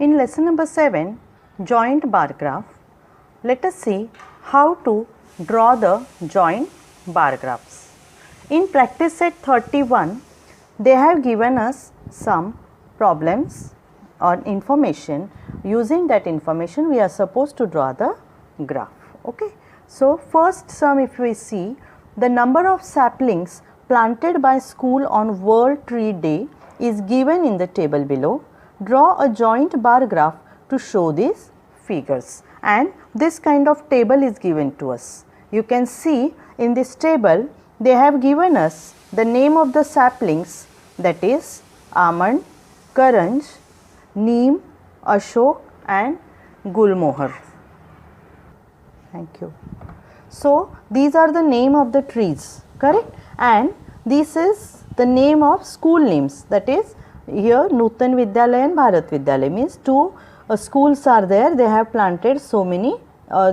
In lesson number 7, joint bar graph, let us see how to draw the joint bar graphs. In practice set 31, they have given us some problems or information. Using that information, we are supposed to draw the graph. Okay. So, first sum, if we see, the number of saplings planted by school on World Tree Day is given in the table below. Draw a joint bar graph to show these figures, and this kind of table is given to us. You can see in this table they have given us the name of the saplings, that is almond, karanj, neem, ashok and gulmohar. Thank you. So, these are the name of the trees, correct, and this is the name of school names, that is here Nutan Vidyalaya and Bharat Vidyalaya, means two schools are there, they have planted so many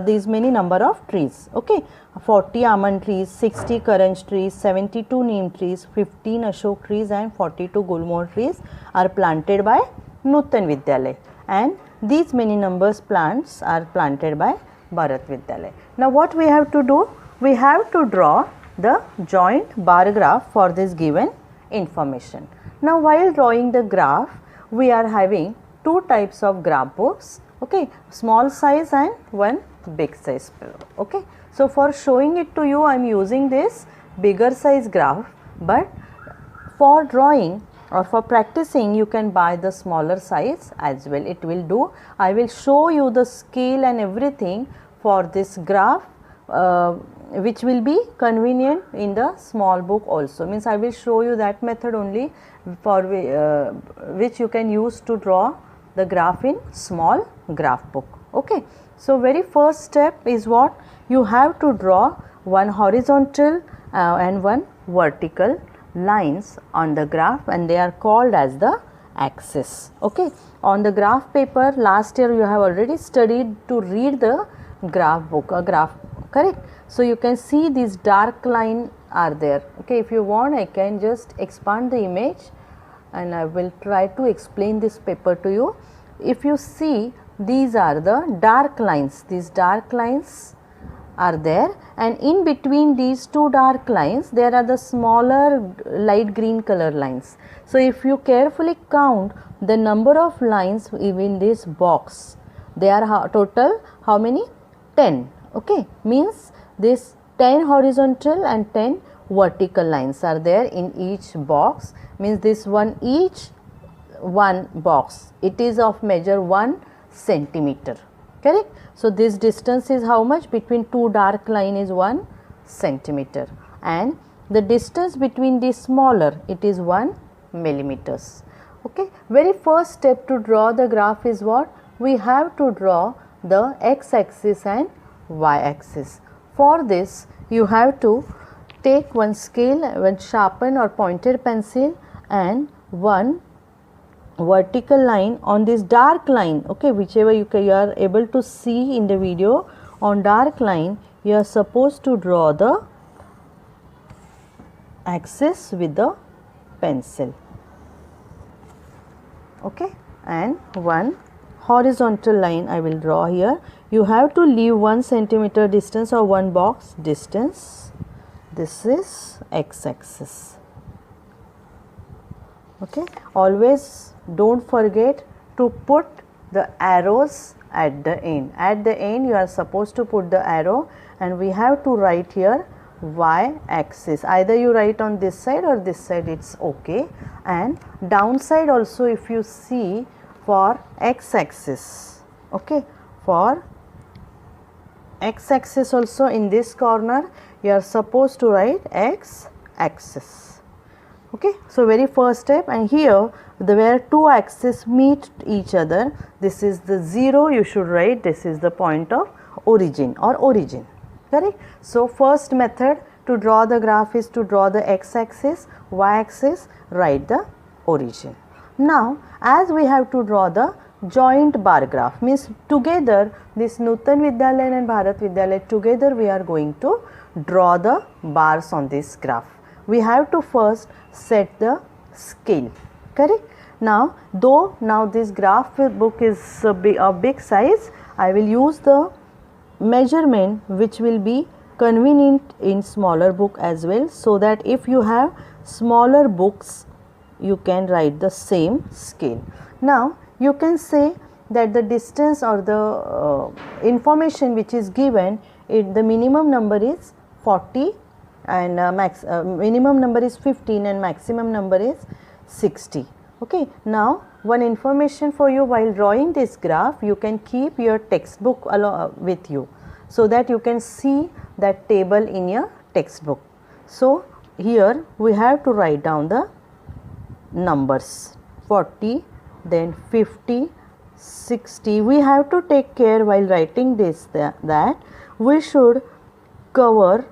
these many number of trees. Okay, 40 almond trees, 60 karanj trees, 72 neem trees, 15 ashok trees and 42 gulmohar trees are planted by Nutan Vidyalaya, and these many numbers plants are planted by Bharat Vidyalaya. Now, what we have to do? We have to draw the joint bar graph for this given information. Now, while drawing the graph, we are having two types of graph books, okay, small size and one big size. Okay. So, for showing it to you, I am using this bigger size graph, but for drawing or for practicing, you can buy the smaller size as well, it will do. I will show you the scale and everything for this graph, which will be convenient in the small book also, means I will show you that method only for which you can use to draw the graph in small graph book. Okay. So, very first step is what? You have to draw one horizontal and one vertical lines on the graph, and they are called as the axis. Okay. On the graph paper, last year you have already studied to read the graph book, correct. So, you can see these dark line are there. Okay. If you want, I can just expand the image and I will try to explain this paper to you. If you see, these are the dark lines, these dark lines are there, and in between these two dark lines there are the smaller light green color lines. So, if you carefully count the number of lines in this box, they are total how many? 10. Okay. Means this 10 horizontal and 10 vertical lines are there in each box, means this one, each one box, it is of measure 1 centimeter, correct. So, this distance is how much? Between two dark line is 1 centimeter, and the distance between the smaller, it is 1 millimeters. Okay. Very first step to draw the graph is what? We have to draw the x axis and y axis. For this, you have to take one scale, one sharpened or pointed pencil and one vertical line on this dark line, okay, whichever you are able to see in the video. On dark line, you are supposed to draw the axis with the pencil, okay, and one horizontal line I will draw here. You have to leave 1 centimeter distance or one box distance. This is x axis. Okay. Always don't forget to put the arrows at the end. At the end you are supposed to put the arrow, and we have to write here y axis. Either you write on this side or this side, it's okay. And downside also, if you see, for x axis, okay, for x axis also in this corner you are supposed to write x axis. Okay. So, very first step, and here where two axes meet each other, this is the 0, you should write this is the point of origin or origin, correct. So, first method to draw the graph is to draw the x axis, y axis, write the origin. Now, as we have to draw the joint bar graph, means together this Nutan Vidyalaya and Bharat Vidyalaya together we are going to draw the bars on this graph. We have to first set the scale, correct. Now though now this graph book is a big size, I will use the measurement which will be convenient in smaller book as well, so that if you have smaller books you can write the same scale. Now you can say that the distance or the information which is given, the minimum number is 40 and minimum number is 15 and maximum number is 60. Okay. Now one information for you, while drawing this graph you can keep your textbook with you, so that you can see that table in your textbook. So here we have to write down the numbers 40, then 50, 60. We have to take care while writing this that we should cover,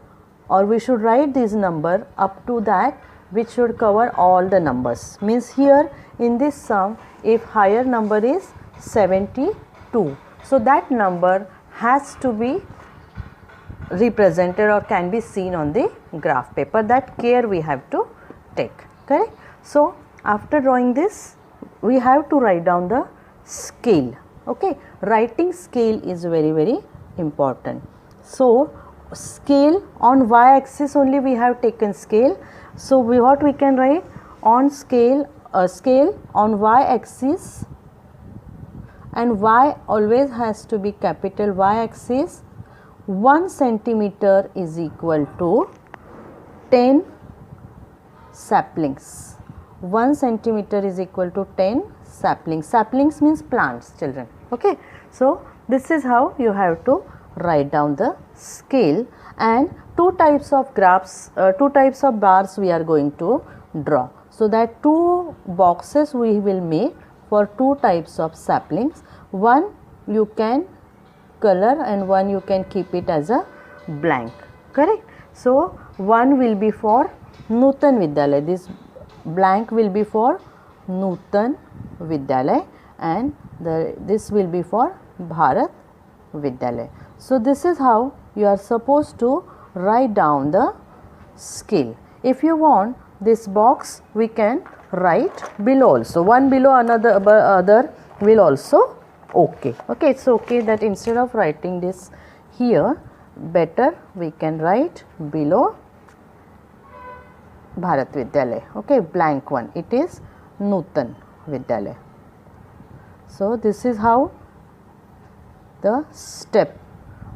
or we should write this number up to that which should cover all the numbers. Means here in this sum, if higher number is 72, so that number has to be represented or can be seen on the graph paper. That care we have to take, correct. So after drawing this, we have to write down the scale. Okay, writing scale is very important. So scale on y axis only we have taken scale. So what we can write on scale, scale on y axis, and y always has to be capital Y axis. 1 centimeter is equal to 10 saplings. 1 centimeter is equal to 10 saplings. Saplings means plants, children. Okay. So this is how you have to write down the scale. And two types of graphs, two types of bars we are going to draw. So that two boxes we will make for two types of saplings. One you can color and one you can keep it as a blank, correct. So one will be for Nutan Vidyalaya, this blank will be for Nutan Vidyalaya, and this will be for Bharat Vidyalaya. So this is how you are supposed to write down the scale. If you want this box, we can write below also, one below another, other will also okay. Okay, it's okay that instead of writing this here, better we can write below Bharat Vidyalaya. Okay, blank one, it is Nutan Vidyalaya. So this is how the step.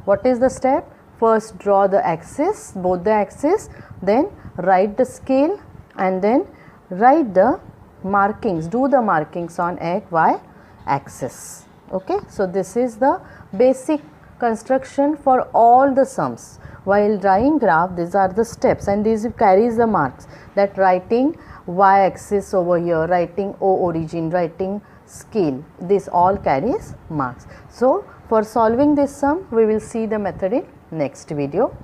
What is the step? First draw the axis, both the axis, then write the scale, and then write the markings, do the markings on x, y axis. Okay. So this is the basic construction for all the sums. While drawing graph, these are the steps, and these carries the marks, that writing y axis over here, writing O origin, writing scale, this all carries marks. So for solving this sum, we will see the method in next video.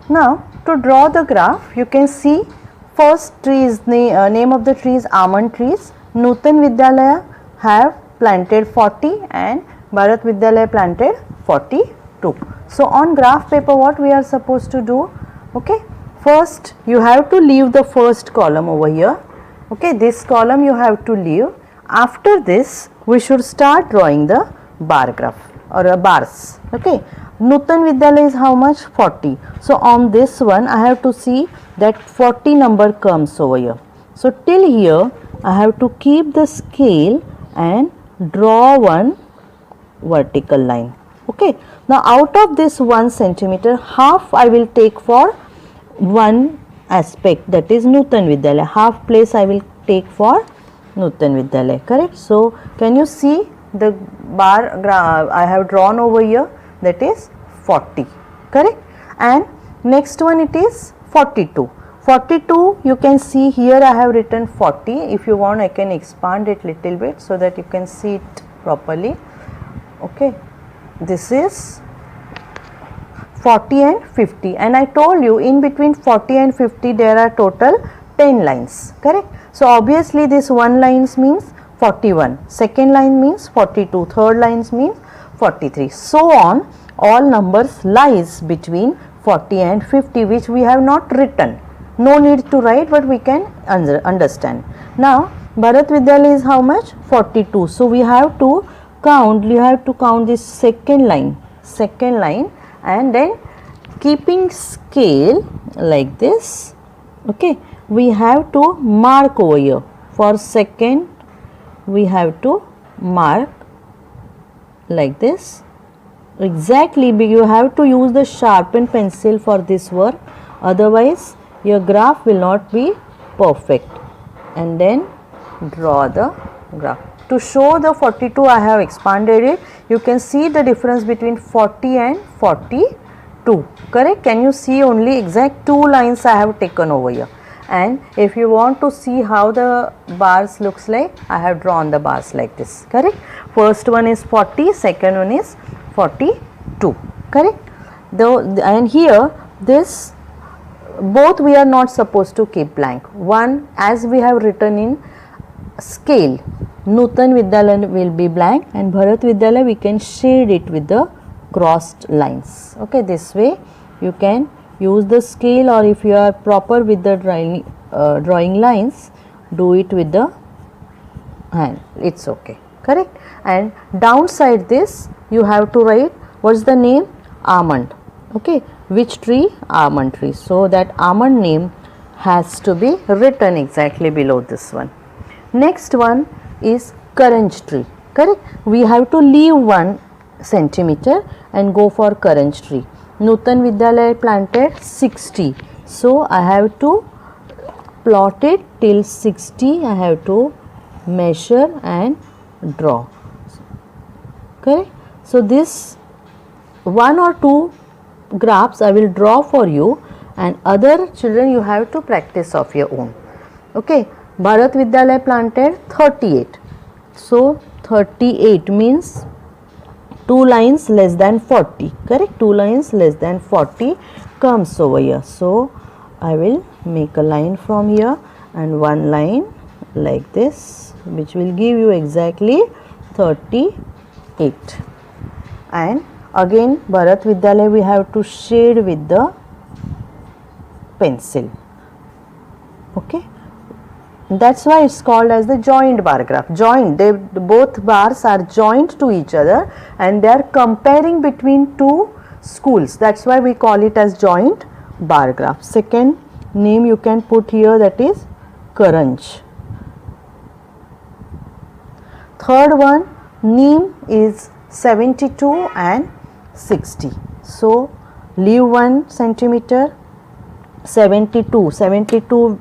Now to draw the graph, you can see first tree is the name of the tree is almond trees. Nutan Vidyalaya have planted 40 and Bharat Vidyalaya planted 42. So on graph paper, what we are supposed to do? Okay, first you have to leave the first column over here. Okay, this column you have to leave. After this, we should start drawing the bar graph or bars. Okay, Nutan Vidyalaya is how much? 40. So on this one, I have to see that 40 number comes over here. So till here, I have to keep the scale and draw one vertical line. Okay. Now out of this 1 centimeter, half I will take for one aspect, that is Nutan Vidyalaya. Half place I will take for Nutan Vidyalaya, correct. So can you see the bar I have drawn over here, that is 40, correct. And next one, it is 42. 42, you can see here I have written 40. If you want, I can expand it little bit so that you can see it properly. Okay, this is 40 and 50, and I told you in between 40 and 50 there are total 10 lines, correct. So obviously this one lines means 41, second line means 42, third lines means 43, so on. All numbers lies between 40 and 50, which we have not written. No need to write, but we can understand. Now Bharat Vidyalaya is how much? 42. So we have to count. You have to count this second line, and then keeping scale like this. Okay, we have to mark over here. For second, we have to mark like this. Exactly, you have to use the sharpened pencil for this work, otherwise your graph will not be perfect. And then draw the graph. To show the 42, I have expanded it. You can see the difference between 40 and 42. Correct? Can you see? Only exact 2 lines I have taken over here. And if you want to see how the bars looks like, I have drawn the bars like this. Correct? First one is 40, second one is 42. Correct? And here this both we are not supposed to keep blank. One, as we have written in scale, Nutan Vidyalaya will be blank, and Bharat Vidyalaya we can shade it with the crossed lines. Okay, this way you can use the scale, or if you are proper with the drawing lines, do it with the hand. It's okay. Correct? And downside this you have to write what's the name? Almond. Okay, which tree? Almond tree. So that almond name has to be written exactly below this one. Next one is Karanj tree. Correct? We have to leave 1 centimeter and go for Karanj tree. Nutan Vidyalaya planted 60. So I have to plot it till 60. I have to measure and draw. Correct? So this 1 or 2 graphs I will draw for you, and other children you have to practice of your own. Okay, Bharat Vidyalaya planted 38. So 38 means 2 lines less than 40. Correct? 2 lines less than 40 comes over here. So I will make a line from here and 1 line like this, which will give you exactly 38. And again Bharat Vidyalaya we have to shade with the pencil. Okay, that's why it's called as the joined bar graph. Joined, both bars are joined to each other and they are comparing between 2 schools. That's why we call it as joined bar graph. Second name you can put here, that is Karanj. Third one, neem is 72 and 60. So leave 1 centimeter. 72,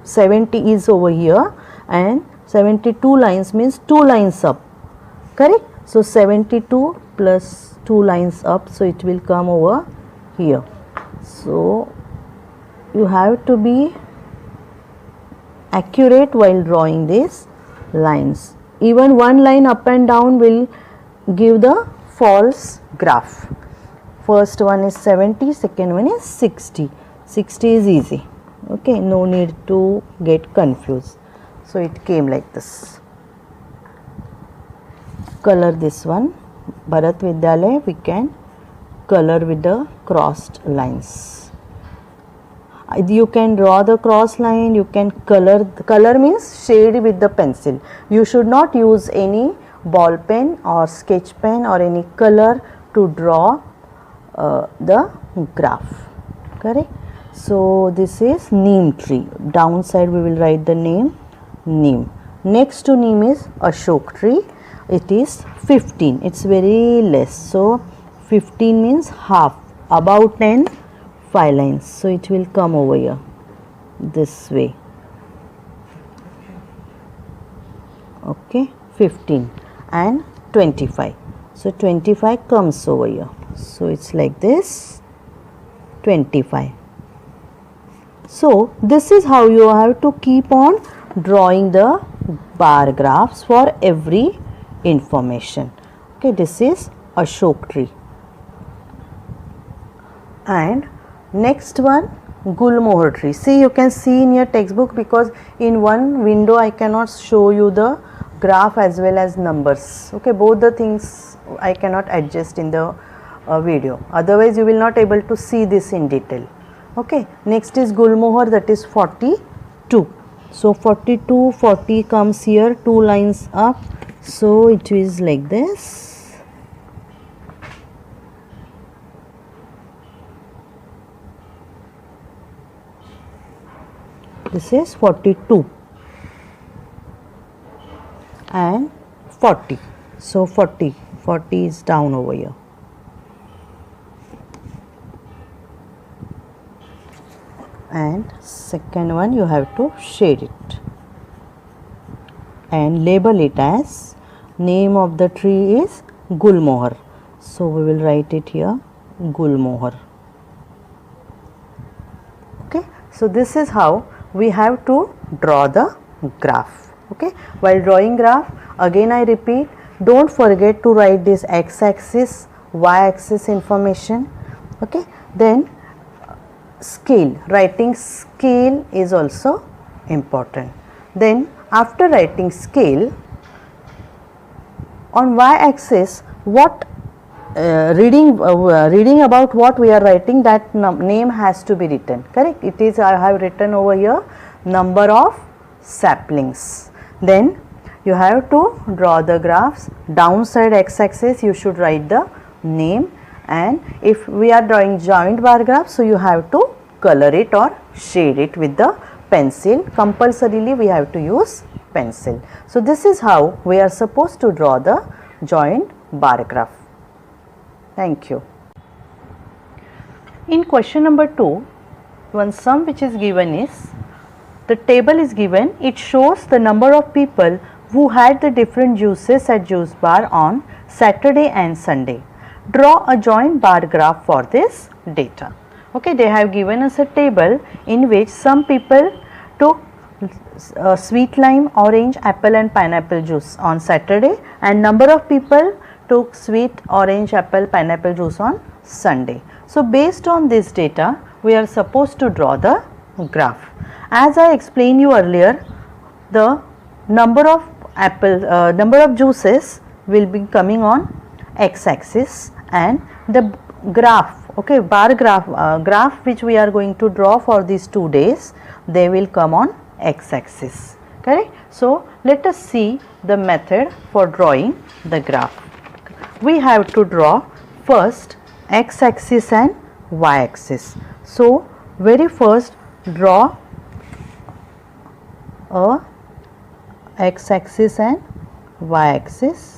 70 is over here, and 72 lines means 2 lines up. Correct? So 72 plus 2 lines up, so it will come over here. So you have to be accurate while drawing these lines. Even 1 line up and down will give the false graph. First one is 70, second one is 60. 60 is easy. Okay, no need to get confused. So it came like this. Color this one. Bharat Vidyalaya we can color with the crossed lines. You can draw the cross line, you can color. Color means shade with the pencil. You should not use any ball pen or sketch pen or any color to draw the graph. Correct? So this is neem tree. Downside we will write the name neem. Next to neem is Ashok tree. It is 15. It's very less. So 15 means half. About 10, 5 lines. So it will come over here this way. Okay, 15 and 25. So 25 comes over here. So it's like this, 25. So this is how you have to keep on drawing the bar graphs for every information. Okay, this is Ashok tree. And next one, Gulmohar tree. See, you can see in your textbook, because in one window I cannot show you the graph as well as numbers. Okay, both the things I cannot adjust in the video. Otherwise you will not able to see this in detail. Okay, next is Gulmohar, that is 42. So 42, 40 comes here, 2 lines up, so it is like this. This is 42 and 40. So 40 is down over here. And second one you have to shade it and label it as, name of the tree is Gulmohar. So we will write it here, Gulmohar. Okay, so this is how we have to draw the graph. Okay, while drawing graph, again I repeat, don't forget to write this x-axis, y-axis information. Okay, then scale, writing scale is also important. Then after writing scale, on y-axis, what reading about what we are writing, that name has to be written, correct? It is, I have written over here, number of saplings. Then you have to draw the graphs. Downside x-axis you should write the name, and if we are drawing joint bar graph, so you have to color it or shade it with the pencil. Compulsorily we have to use pencil. So this is how we are supposed to draw the joint bar graph. Thank you. In question number 2, one sum which is given is, the table is given, it shows the number of people who had the different juices at juice bar on Saturday and Sunday. Draw a joint bar graph for this data. Okay, they have given us a table in which some people took sweet lime, orange, apple and pineapple juice on Saturday, and number of people took sweet orange, apple, pineapple juice on Sunday. So based on this data, we are supposed to draw the graph. As I explained you earlier, the number of number of juices will be coming on x-axis, and the graph, okay, bar graph which we are going to draw for these 2 days, they will come on x-axis, correct? So let us see the method for drawing the graph. We have to draw first x-axis and y-axis. So very first draw a x-axis and y-axis.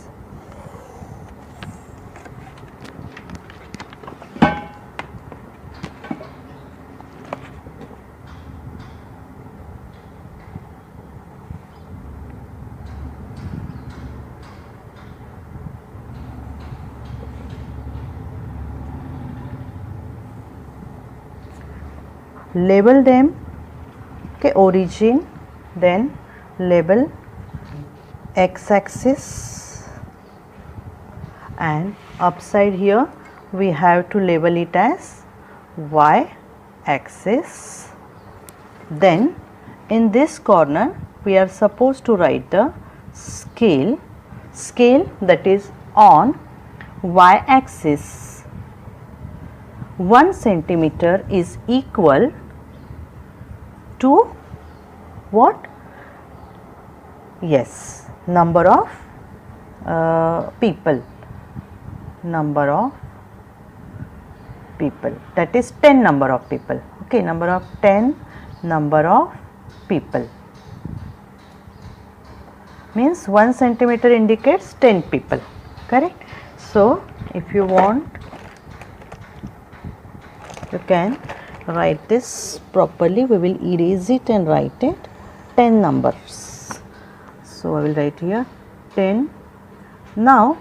Label them, okay, origin, then label x-axis, and upside here we have to label it as y-axis. Then in this corner we are supposed to write the scale, that is on y-axis 1 centimeter is equal to what? Yes, number of people, that is 10 number of people, okay, number of people, means 1 centimeter indicates 10 people, correct? So if you want, you can write this properly. We will erase it and write it 10 numbers. So I will write here 10. Now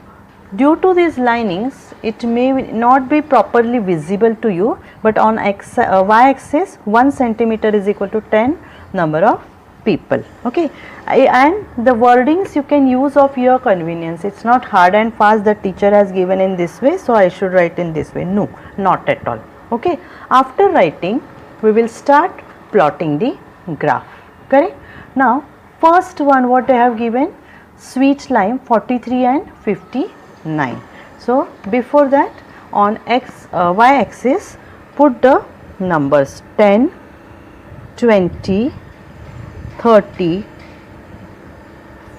due to these linings, it may not be properly visible to you, but on y-axis 1 centimeter is equal to 10 number of people, okay. And the wordings you can use of your convenience. It's not hard and fast that teacher has given in this way, so I should write in this way. No, not at all, okay. After writing, we will start plotting the graph, correct. Now first one, what they have given, sweet lime 43 and 59. So before that, on y axis put the numbers 10, 20, 30,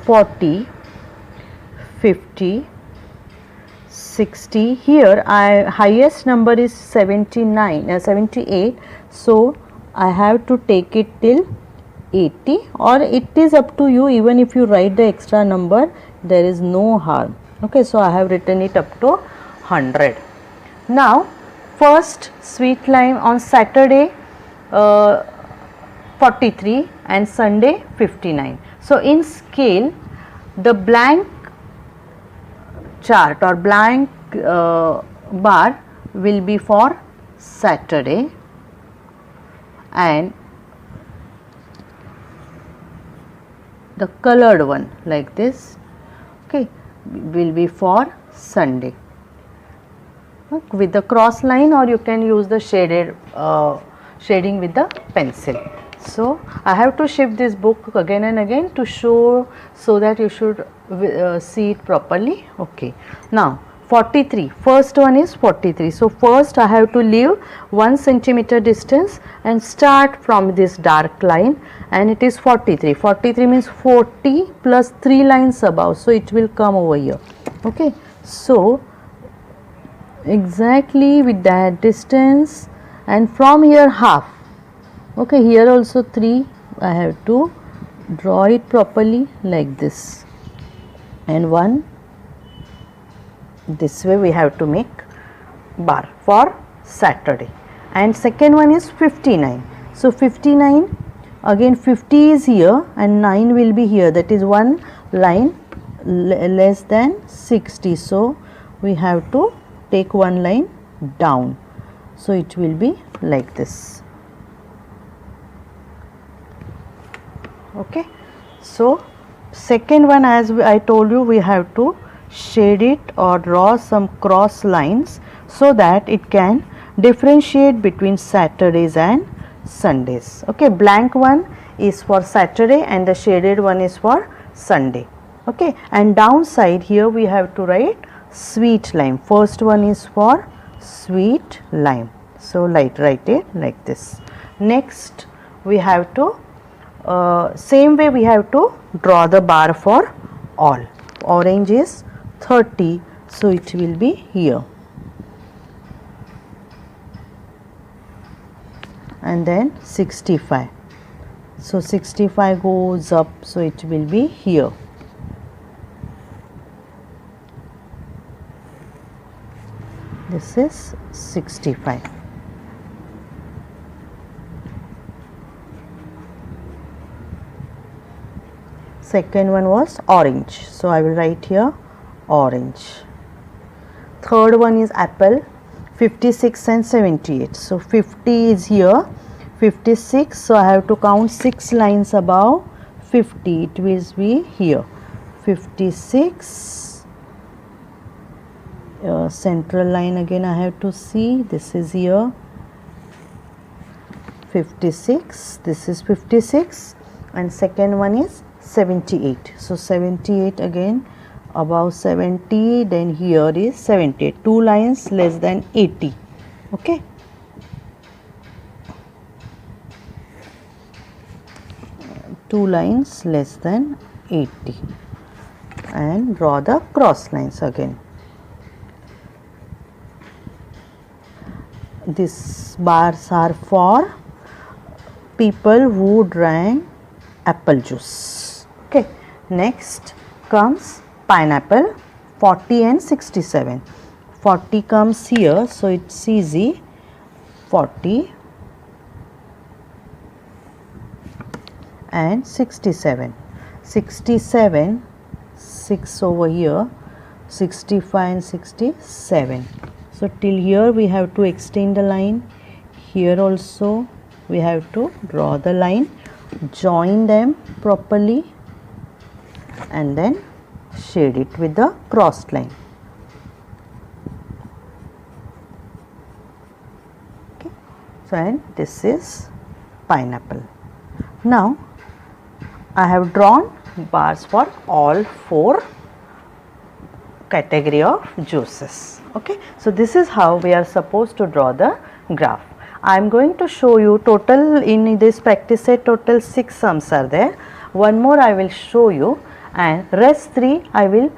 40, 50, 60. Here highest number is 78, so I have to take it till 80, or it is up to you. Even if you write the extra number, there is no harm. Okay, so I have written it up to 100. Now first sweet lime on Saturday 43 and Sunday 59. So in scale, the blank chart or blank bar will be for Saturday, and the colored one like this, okay, will be for Sunday, okay, with the cross line, or you can use the shaded shading with the pencil. So I have to shift this book again and again to show, so that you should see it properly. Okay, now 43, first one is 43. So first I have to leave 1 centimeter distance and start from this dark line, and it is 43. 43 means 40 plus 3 lines above, so it will come over here. Okay, so exactly with that distance, and from here half. Okay, here also 3, I have to draw it properly like this, and 1 this way we have to make bar for Saturday. And second one is 59. So 59, again 50 is here and 9 will be here, that is one line less than 60. So we have to take one line down, so it will be like this. Okay, so second one, as I told you, we have to shade it or draw some cross lines so that it can differentiate between Saturdays and Sundays. Okay, blank one is for Saturday and the shaded one is for Sunday. Okay, and downside here we have to write sweet lime. First one is for sweet lime, so write it like this. Next we have to same way we have to draw the bar for all. Orange is 30, so it will be here, and then 65. So 65 goes up, so it will be here. This is 65. Second one was orange, so I will write here orange. Third one is apple, 56 and 78. So 50 is here, 56, so I have to count 6 lines above 50, it will be here 56. Central line again I have to see, this is here 56, this is 56, and second one is 78. So 78 again above 70, then here is 78, 2 lines less than 80. Okay, two lines less than 80, and draw the cross lines again. These bars are for people who drank apple juice. Okay, next comes pineapple, 40 and 67. 40 comes here, so it's easy, 40 and 67. 67, 6 over here, 65 and 67. So till here we have to extend the line. Here also we have to draw the line, join them properly, and then shade it with the crossed line. Okay, so and this is pineapple. Now I have drawn bars for all 4 category of juices. Okay, so this is how we are supposed to draw the graph. I am going to show you total in this practice set total 6 sums are there. One more I will show you, and rest 3 I will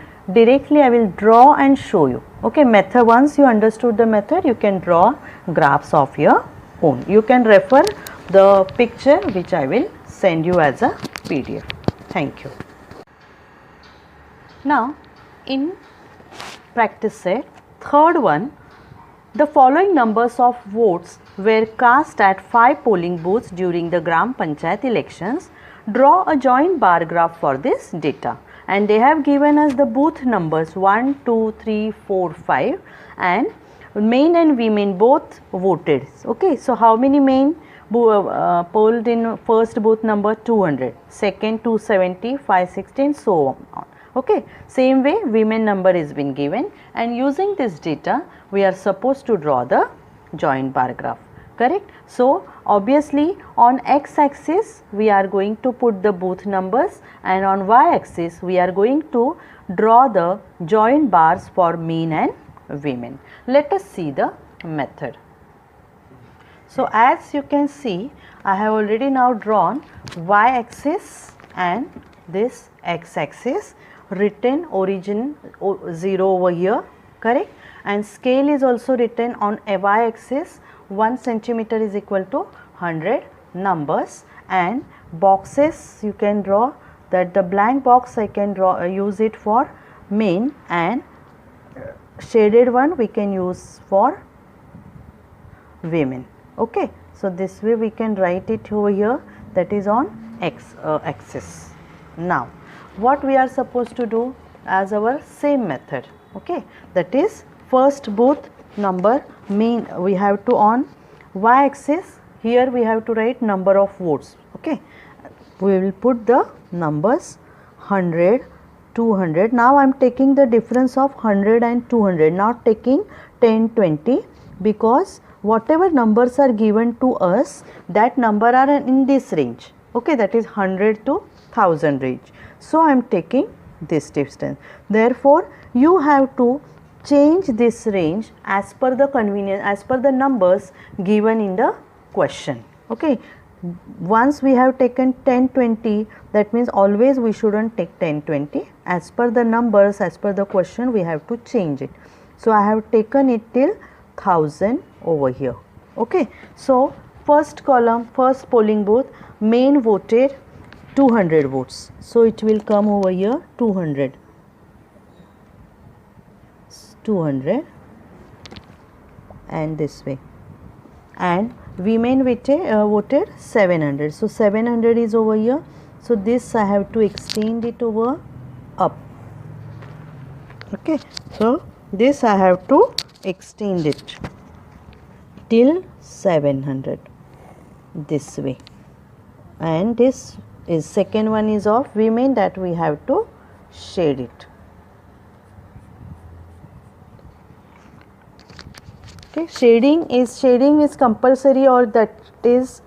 draw and show you. Okay, method, once you understood the method, you can draw graphs of your own. You can refer the picture which I will send you as a PDF. Thank you. Now in practice set third one, the following numbers of votes were cast at 5 polling booths during the Gram Panchayat elections. Draw a joint bar graph for this data, and they have given us the booth numbers 1, 2, 3, 4, 5, and men and women both voted. Okay, so how many men polled in first booth number? 200, second 270, 560 and so on. Okay, same way women number is been given, and using this data we are supposed to draw the joint bar graph, correct. So obviously on x axis we are going to put the booth numbers, and on y axis we are going to draw the joint bars for men and women. Let us see the method. So as you can see, I have already now drawn y axis and this x axis, written origin 0 over here, correct, and scale is also written on a y axis. 1 centimeter is equal to 100 numbers, and boxes you can draw, that the blank box I can draw use it for men, and shaded one we can use for women. Okay, so this way we can write it over here, that is on x axis. Now what we are supposed to do as our same method, okay, that is first booth number mean we have to on y axis, here we have to write number of votes. Okay, we will put the numbers 100, 200. Now I am taking the difference of 100 and 200, not taking 10, 20, because whatever numbers are given to us, that number are in this range. Okay, that is 100 to 1000 range. So I am taking this distance. Therefore you have to change this range as per the convenience, as per the numbers given in the question. Okay, once we have taken 10, 20, that means always we shouldn't take 10, 20. As per the numbers, as per the question, we have to change it. So I have taken it till 1000 over here. Okay, so first column, first polling booth, men voted 200 votes. So it will come over here 200, and this way, and women voted 700. So 700 is over here. So this I have to extend it over up. Okay, so this I have to extend it till 700 this way, and this is second one is of women, that we have to shade it. Okay, shading is compulsory, or that is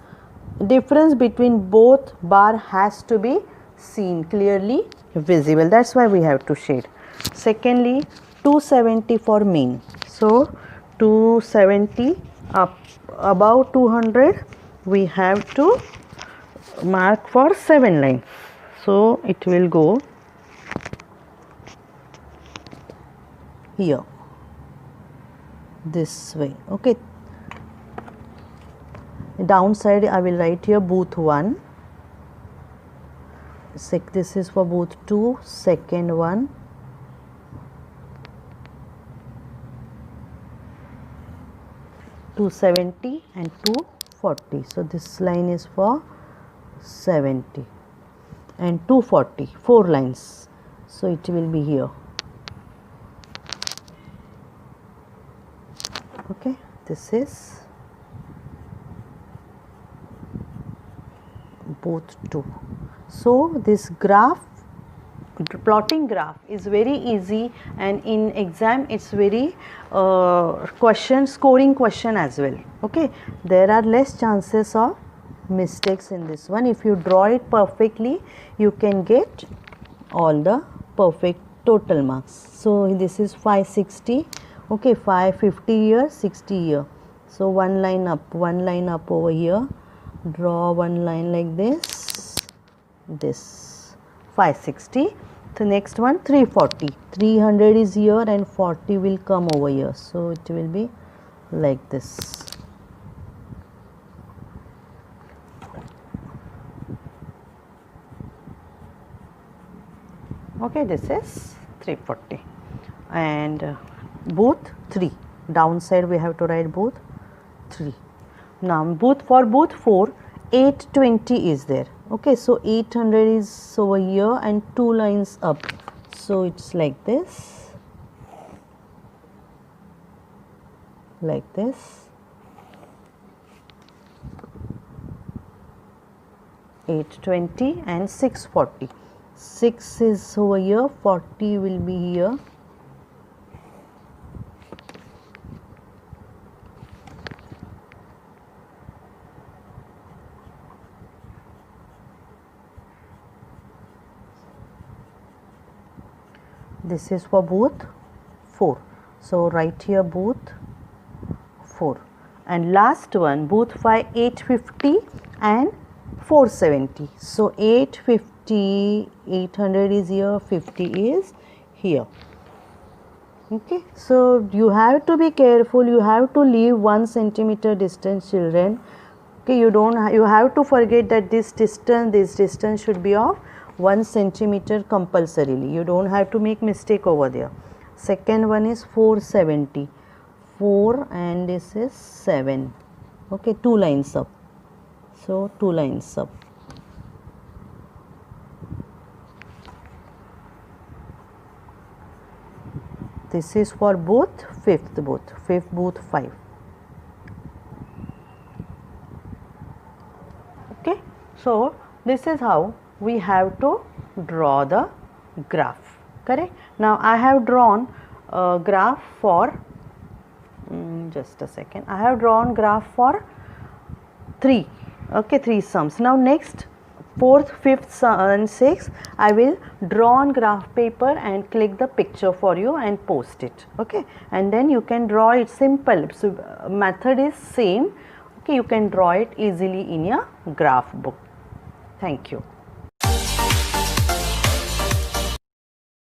difference between both bar has to be seen clearly visible, that's why we have to shade. Secondly, 270 for men. So 270 up above 200 we have to mark for 7 lines. So it will go here this way. Okay, downside I will write here booth 1, this is for booth 2, second one, (270) and 240. So this line is for 70 and 240, 4 lines. So it will be here. Okay, this is booth 2. So this graph, plotting graph is very easy, and in exam it's very scoring question as well. Okay, there are less chances of mistakes in this one. If you draw it perfectly, you can get all the perfect total marks. So this is 560, okay, 550 here, 60 here. So one line up over here, draw one line like this 560. The next one 340, 300 is here and 40 will come over here, so it will be like this. Okay, this is 340 and both 3. Downside we have to write both 3. Now for both 4, 820 is there. Okay, so 800 is over here and 2 lines up. So it's like this, 820 and 640. 6 is over here, 40 will be here. This is for both 4. So write here both 4. And last one, both 5, 850 and 470. So 850, 800 is here, 50 is here. Okay, so you have to be careful. You have to leave 1 centimeter distance, children. Okay, you have to forget that this distance should be of 1 centimeter compulsorily. You don't have to make mistake over there. Second one is 470, 4 and this is 7. Okay, 2 lines up. So 2 lines up. This is for both 5th both 5. Okay, so this is how we have to draw the graph, correct? Now I have drawn a graph for just a second. I have drawn graph for 3. Okay, 3 sums. Now next 4th, 5th and 6th I will draw on graph paper and click the picture for you and post it. Okay, and then you can draw it simple. So method is same. Okay, you can draw it easily in your graph book. Thank you.